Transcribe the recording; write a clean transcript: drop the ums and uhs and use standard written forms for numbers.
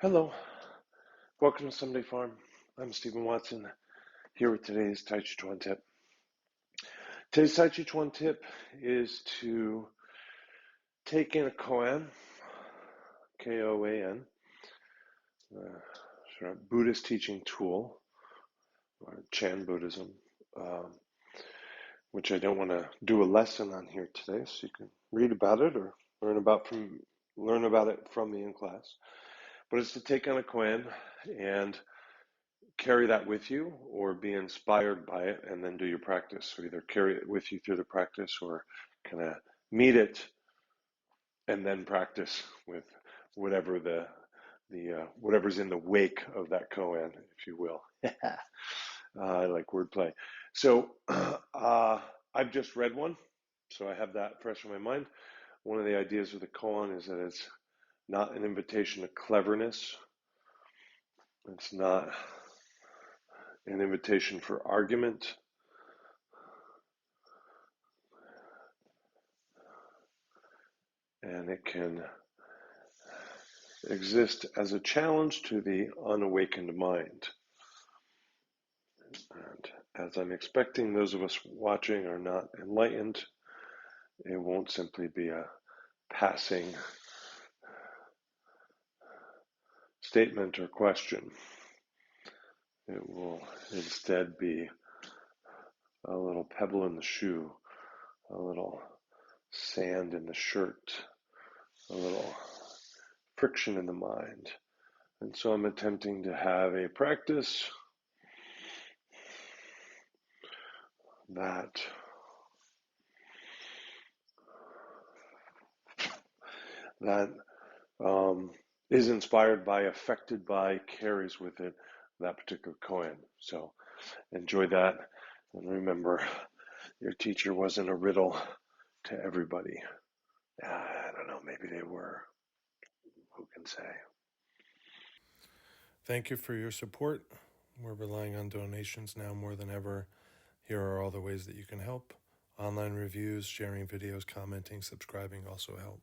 Hello, welcome to Sunday Farm. I'm Stephen Watson, here with today's Tàijíquán Tip. Today's Tàijíquán Tip is to take in a koan, K-O-A-N, sort of Buddhist teaching tool, or Chan Buddhism, which I don't want to do a lesson on here today, so you can read about it or learn about it from me in class. But it's to take on a koan and carry that with you or be inspired by it and then do your practice. So either carry it with you through the practice or kind of meet it and then practice with whatever whatever's in the wake of that koan, if you will. I like wordplay. So I've just read one, so I have that fresh in my mind. One of the ideas of the koan is that it's not an invitation to cleverness. It's not an invitation for argument. And it can exist as a challenge to the unawakened mind. And as I'm expecting those of us watching are not enlightened, it won't simply be a passing statement or question. It will instead be a little pebble in the shoe, a little sand in the shirt, a little friction in the mind. And so I'm attempting to have a practice that is inspired by, affected by, carries with it that particular koan. So enjoy that, and remember, your teacher wasn't a riddle to everybody. I don't know, maybe they were. Who can say? Thank you for your support. We're relying on donations now more than ever. Here are all the ways that you can help. Online reviews, sharing videos, commenting, subscribing also help.